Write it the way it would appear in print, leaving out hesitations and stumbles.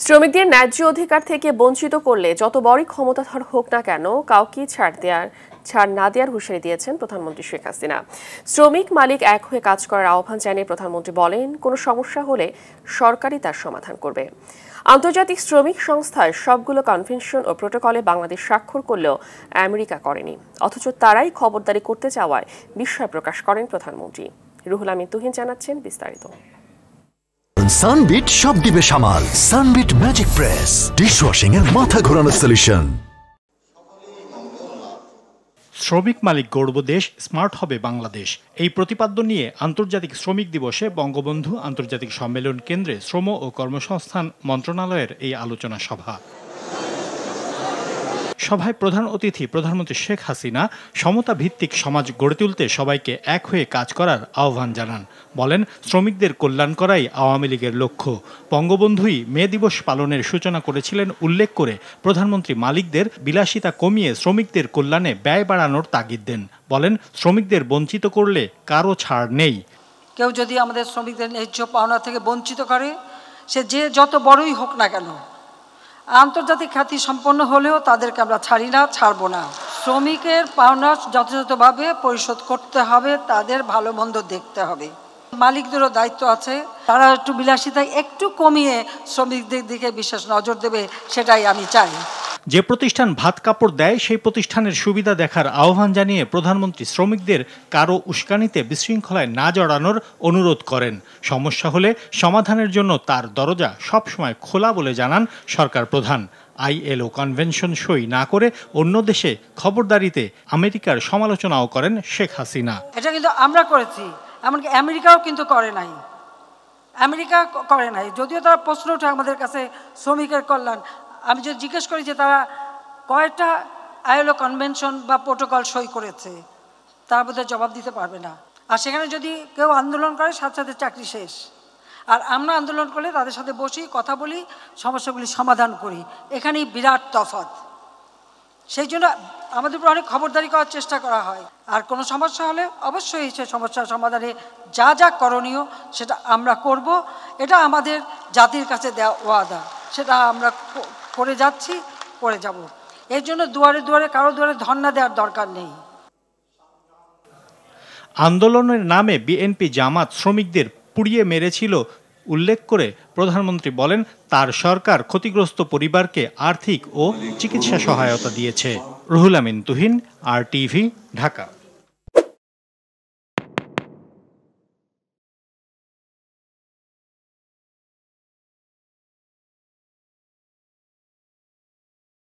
শ্রমিকদের ন্যায্য অধিকার থেকে বঞ্চিত করলে যত বড়ই ক্ষমতাধর হোক না কেন কাউকে ছাড় না দেওয়ার হুঁশিয়ারি দিয়েছেন প্রধানমন্ত্রী শেখ হাসিনা। শ্রমিক মালিক এক হয়ে কাজ করার আহ্বান জানিয়ে প্রধানমন্ত্রী বলেন, কোনো সমস্যা হলে সরকারই তার সমাধান করবে। আন্তর্জাতিক শ্রমিক সংস্থায় সবগুলো কনভেনশন ও প্রোটোকলে বাংলাদেশ স্বাক্ষর করলেও আমেরিকা করেনি, অথচ তারাই খবরদারি করতে চাওয়ায় বিস্ময় প্রকাশ করেন প্রধানমন্ত্রী। রুহুল আমিন তুহিন জানাচ্ছেন বিস্তারিত। সানবিট সব দিবে সামাল। সানবিট ম্যাজিক প্রেস ডিশওয়াশিং এর মাথা ঘোরানো সলিউশন। শ্রমিক মালিক গড়ব দেশ, স্মার্ট হবে বাংলাদেশ, এই প্রতিপাদ্য নিয়ে আন্তর্জাতিক শ্রমিক দিবসে বঙ্গবন্ধু আন্তর্জাতিক সম্মেলন কেন্দ্রে শ্রম ও কর্মসংস্থান মন্ত্রণালয়ের এই আলোচনা সভায় প্রধান অতিথি প্রধানমন্ত্রী শেখ হাসিনা সমতা ভিত্তিক সমাজ গড়ে তুলতে সবাইকে এক হয়ে কাজ করার আহ্বান জানান। বলেন, শ্রমিকদের কল্যাণ করাই আওয়ামী লীগের লক্ষ্য। বঙ্গবন্ধুই মে দিবস পালনের সূচনা করেছিলেন উল্লেখ করে প্রধানমন্ত্রী মালিকদের বিলাসিতা কমিয়ে শ্রমিকদের কল্যাণে ব্যয় বাড়ানোর তাগিদ দেন। বলেন, শ্রমিকদের বঞ্চিত করলে কারো ছাড় নেই। কেউ যদি আমাদের শ্রমিকদের ন্যায্য পাওনা থেকে বঞ্চিত করে, সে যে যত বড়ই হোক না কেন, আন্তর্জাতিক খ্যাতি সম্পন্ন হলেও তাদেরকে আমরা ছাড়বো না। শ্রমিকের পাওনা যথাযথভাবে পরিশোধ করতে হবে, তাদের ভালো মন্দ দেখতে হবে। মালিকদেরও দায়িত্ব আছে, তারা একটু বিলাসিতায় একটু কমিয়ে শ্রমিকদের দিকে বিশেষ নজর দেবে, সেটাই আমি চাই। যে প্রতিষ্ঠান ভাত কাপড় দেয় সেই প্রতিষ্ঠানের সুবিধা দেখার আহ্বান জানিয়ে প্রধানমন্ত্রী শ্রমিকদের কারো উস্কানিতে বিশৃঙ্খলায় না জড়ানোর অনুরোধ করেন। সমস্যা হলে সমাধানের জন্য তার দরজা সবসময় খোলা বলে জানান সরকার প্রধান। ILO কনভেনশন সই না করে অন্য দেশে খবরদারিতে আমেরিকার সমালোচনাও করেন শেখ হাসিনা। এটা কিন্তু আমরা করেছি, এমনকি আমেরিকাও কিন্তু করে নাই। যদিও তারা প্রশ্ন ওঠে আমাদের কাছে শ্রমিকের কল্যাণ। আমি যদি জিজ্ঞেস করি যে তারা কয়টা ILO কনভেনশন বা প্রোটোকল সই করেছে, তার বোধহয় জবাব দিতে পারবে না। আর সেখানে যদি কেউ আন্দোলন করে, সাথে সাথে চাকরি শেষ। আর আমরা আন্দোলন করলে তাদের সাথে বসি, কথা বলি, সমস্যাগুলি সমাধান করি। এখানেই বিরাট তফাৎ। সেই জন্য আমাদের উপর অনেক খবরদারি করার চেষ্টা করা হয়। আর কোনো সমস্যা হলে অবশ্যই সে সমস্যার সমাধানে যা যা করণীয় সেটা আমরা করব। এটা আমাদের জাতির কাছে দেওয়া ওয়াদা, সেটা আমরা করে যাচ্ছি, করে যাব। এর জন্য দুয়ারে দুয়ারে কারো দুয়ারে ধর্ণা দেওয়ার দরকার নেই। আন্দোলনের নামে বিএনপি জামাত শ্রমিকদের পুড়িয়ে মেরেছিল উল্লেখ করে প্রধানমন্ত্রী বলেন, তার সরকার ক্ষতিগ্রস্ত পরিবারকে আর্থিক ও চিকিৎসা সহায়তা দিয়েছে। রুহুল আমিন তুহিন, RTV, ঢাকা।